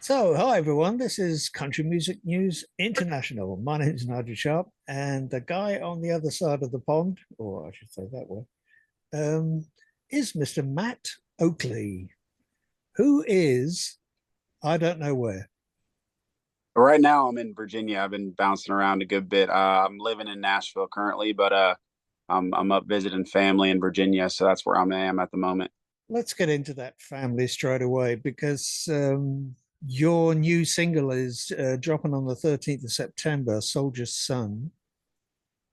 So, hi everyone. This is Country Music News International. My name is Nigel Sharpe, and the guy on the other side of the pond, or I should say that way, um, is Mr. Matt Oakley, who is I don't know where. Right now, I'm in Virginia. I've been bouncing around a good bit. I'm living in Nashville currently, but I'm up visiting family in Virginia, so that's where I am at the moment. Let's get into that family straight away because your new single is dropping on the 13th of September, Soldier's Son,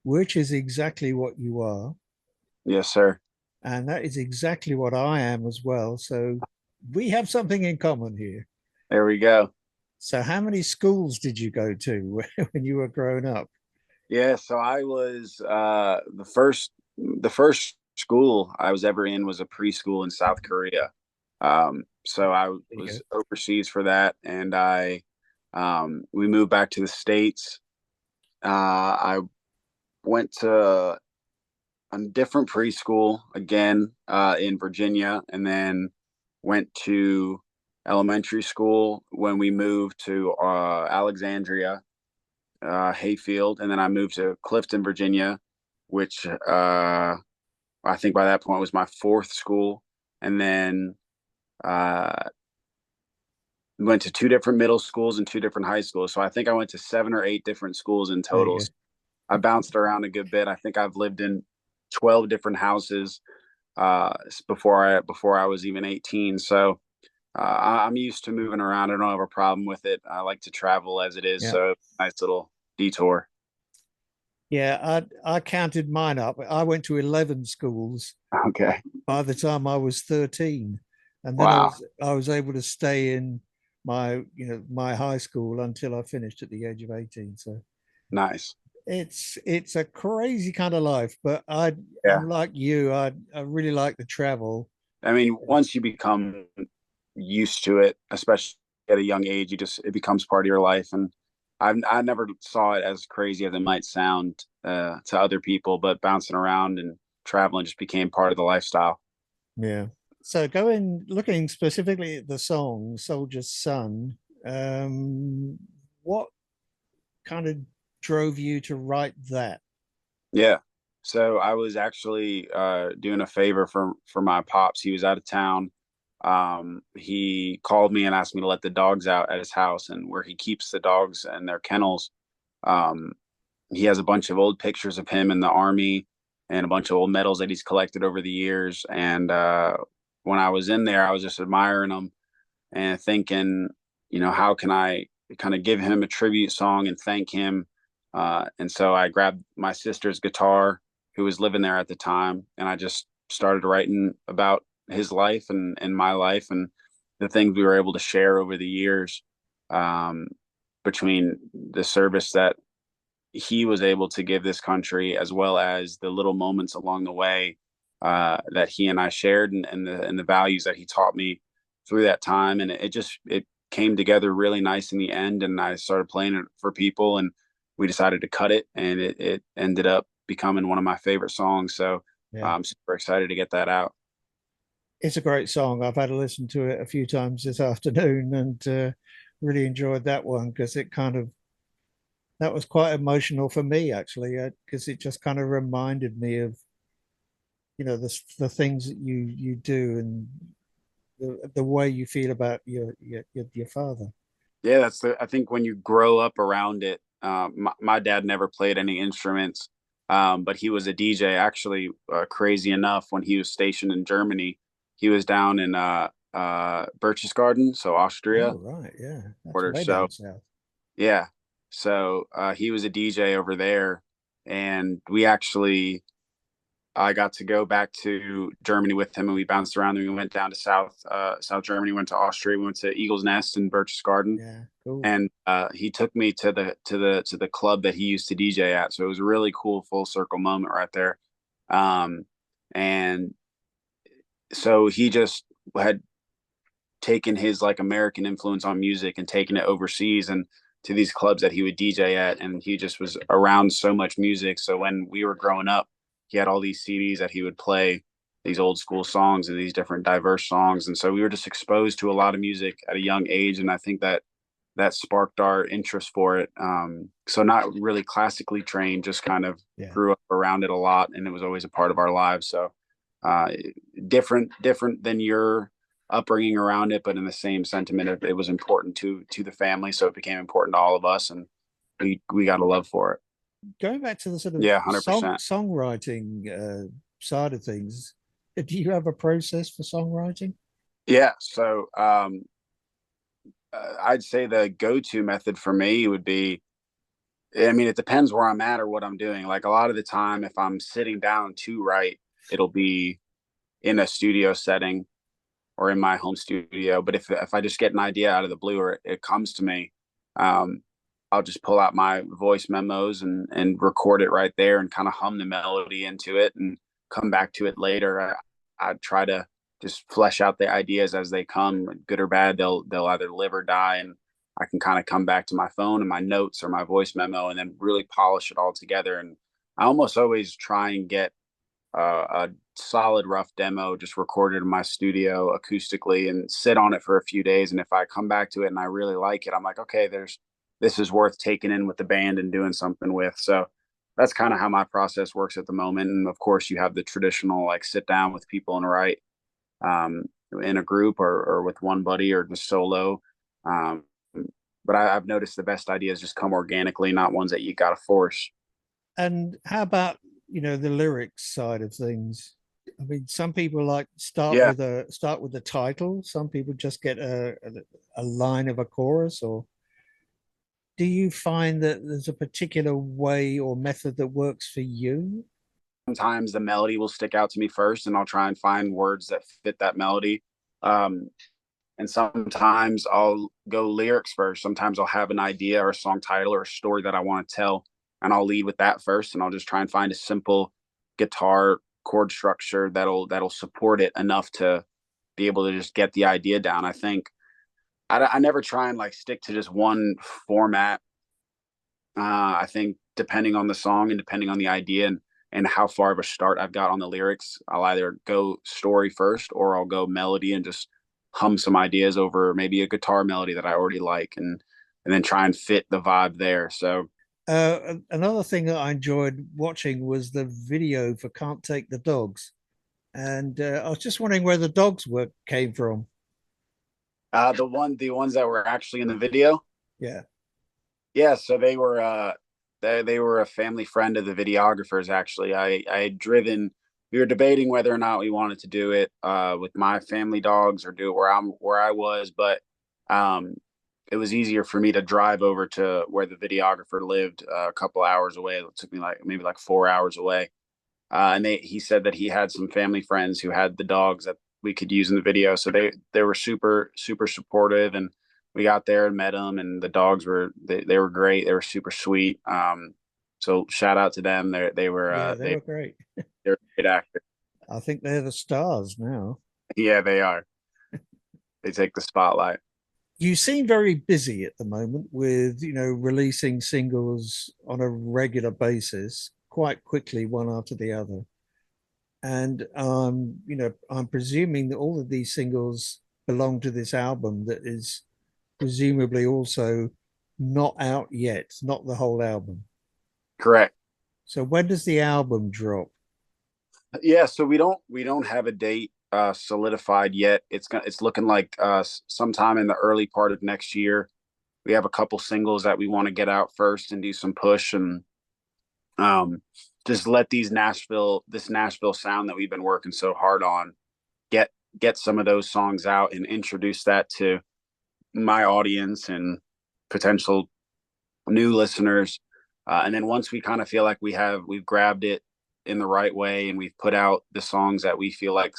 which is exactly what you are. Yes, sir. And that is exactly what I am as well. So we have something in common here. There we go. So, how many schools did you go to when you were growing up? Yeah, so I was the first school I was ever in was a preschool in South Korea. So I There you go. was overseas for that, and I we moved back to the States. I went to a different preschool again in Virginia, and then went to elementary school when we moved to Alexandria, Hayfield, and then I moved to Clifton, Virginia, which I think by that point was my fourth school, and then uh, went to two different middle schools and two different high schools. So I think I went to seven or eight different schools in There total. you go. I bounced around a good bit. I think I've lived in 12 different houses before I was even 18. So I'm used to moving around. I don't have a problem with it. I like to travel as it is. Yeah. So nice little detour. Yeah. I counted mine up. I went to 11 schools Okay. by the time I was 13. And then Wow. I was able to stay in my high school until I finished at the age of 18. So Nice. it's a crazy kind of life, but Yeah. I'm like you. I really like to travel. I mean, once you become used to it, especially at a young age, it becomes part of your life. And I never saw it as crazy as it might sound to other people, but bouncing around and traveling just became part of the lifestyle. Yeah. So going looking specifically at the song Soldier's Son, what kind of drove you to write that? Yeah. So I was actually doing a favor for my pops. He was out of town. He called me and asked me to let the dogs out at his house, and where he keeps the dogs and their kennels. Um, he has a bunch of old pictures of him in the army and a bunch of old medals that he's collected over the years. And when I was in there, I was just admiring them and thinking, how can I kind of give him a tribute song and thank him? And so I grabbed my sister's guitar, who was living there at the time, and I just started writing about his life and my life and the things we were able to share over the years, um, between the service that he was able to give this country, as well as the little moments along the way that he and I shared, and the values that he taught me through that time. And it came together really nice in the end. And I started playing it for people, and we decided to cut it, and it ended up becoming one of my favorite songs. So Yeah. I'm super excited to get that out. It's a great song. I've had to listen to it a few times this afternoon and really enjoyed that one because that was quite emotional for me actually because it just kind of reminded me of the things that you do and the way you feel about your father. Yeah, I think when you grow up around it, my dad never played any instruments, but he was a DJ. Actually, crazy enough, when he was stationed in Germany, he was down in Berchtesgaden, so Oh Austria right, yeah, that's border. way So down south. yeah, so he was a DJ over there, and I got to go back to Germany with him, and we bounced around. And we went down to South Germany, went to Austria, we went to Eagle's Nest and Berchtesgaden, Yeah, cool. and he took me to the club that he used to DJ at. So it was a really cool full circle moment right there. Um, and so he just had taken his like American influence on music and taken it overseas and to these clubs that he would DJ at, and he just was around so much music. So when we were growing up, he had all these CDs that he would play, these old school songs and these different diverse songs. And so we were just exposed to a lot of music at a young age. And I think that that sparked our interest for it. So not really classically trained, just kind of Yeah. grew up around it a lot, and it was always a part of our lives. So uh, different than your upbringing around it, but in the same sentiment, it was important to the family, so it became important to all of us, and we got a love for it. Going back to the sort of Yeah, 100%. songwriting side of things, do you have a process for songwriting? Yeah, so I'd say the go-to method for me would be, I mean, it depends where I'm at or what I'm doing. Like a lot of the time, if I'm sitting down to write, it'll be in a studio setting or in my home studio. But if I just get an idea out of the blue or it comes to me, um, I'll just pull out my voice memos and record it right there and kind of hum the melody into it and come back to it later. I try to just flesh out the ideas as they come, good or bad. They'll either live or die, and I can kind of come back to my phone and my notes or my voice memo and then really polish it all together. And I almost always try and get a solid rough demo just recorded in my studio acoustically and sit on it for a few days. And if I come back to it and I really like it, I'm like, okay, this is worth taking in with the band and doing something with. So that's kind of how my process works at the moment. And of course, you have the traditional like sit down with people and write um, in a group or with one buddy or just solo. Um, but I've noticed the best ideas just come organically, not ones that you got to force. And how about, the lyrics side of things? I mean, some people like Yeah, start with the title. Some people just get a line of a chorus. Or do you find that there's a particular way or method that works for you? sometimes the melody will stick out to me first, and I'll try and find words that fit that melody. Um, and sometimes I'll go lyrics first. Sometimes I'll have an idea or a song title or a story that I want to tell, and I'll lead with that first, and I'll just try and find a simple guitar chord structure that'll support it enough to be able to just get the idea down. I think I never try and like stick to just one format. I think depending on the song and depending on the idea and how far of a start I've got on the lyrics, I'll either go story first or I'll go melody and just hum some ideas over maybe a guitar melody that I already like and then try and fit the vibe there. So Another thing that I enjoyed watching was the video for "Can't Take the Dogs," and I was just wondering where the dogs were came from. the ones that were actually in the video, Yeah. yeah, so they were a family friend of the videographers. Actually, I had driven. We were debating whether or not we wanted to do it with my family dogs or do it where I was, but um, it was easier for me to drive over to where the videographer lived a couple hours away. It took me like maybe like 4 hours away, and he said that he had some family friends who had the dogs that we could use in the video, so they were super supportive and we got there and met them, and the dogs they were great. They were super sweet. So shout out to them. They were Yeah, they were great. they're great actors. I think they're the stars now. Yeah, they are. They take the spotlight. You seem very busy at the moment with, releasing singles on a regular basis, quite quickly, one after the other. And I'm presuming that all of these singles belong to this album that is presumably also not out yet, not the whole album. Correct. So when does the album drop? Yeah, so we don't have a date solidified yet. It's looking like sometime in the early part of next year. We have a couple singles that we want to get out first and do some push and um, just let this Nashville sound that we've been working so hard on get get some of those songs out and introduce that to my audience and potential new listeners. And then once we kind of feel like we've grabbed it in the right way and we've put out the songs that we feel like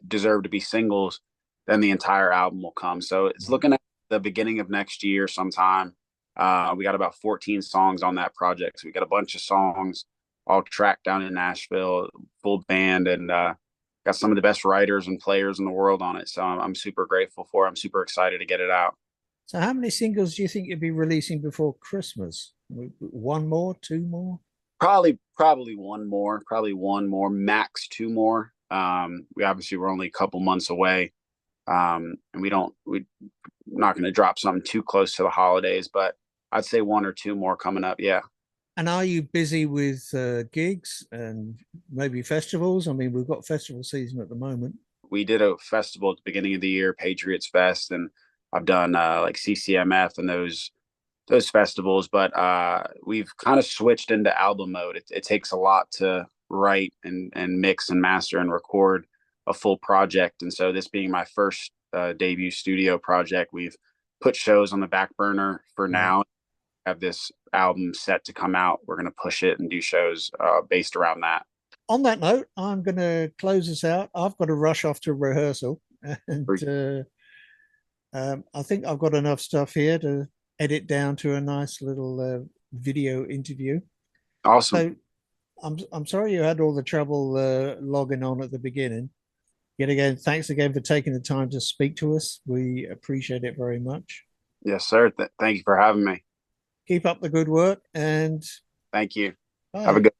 deserve to be singles, then the entire album will come. So it's looking at the beginning of next year sometime. We got about 14 songs on that project. So we got a bunch of songs all tracked down in Nashville, full band, and got some of the best writers and players in the world on it. So I'm super grateful for it. I'm super excited to get it out. So how many singles do you think you'll be releasing before Christmas? One more, two more? Probably one more, max two more. We obviously we're only a couple months away, and we're not going to drop something too close to the holidays, but I'd say one or two more coming up. Yeah. And are you busy with gigs and maybe festivals? I mean, we've got festival season at the moment. We did a festival at the beginning of the year, Patriots Fest, and I've done like CCMF and those festivals, but we've kind of switched into album mode. It takes a lot to write and mix and master and record a full project, and so this being my first debut studio project, we've put shows on the back burner for Yeah. now. Have this album set to come out. We're going to push it and do shows based around that. On that note, I'm going to close this out. I've got to rush off to rehearsal, and I think I've got enough stuff here to edit down to a nice little video interview. Awesome. So I'm sorry you had all the trouble logging on at the beginning. Yet again, thanks again for taking the time to speak to us. We appreciate it very much. Yes, sir. Thank you for having me. Keep up the good work and Thank you. Have a bye. good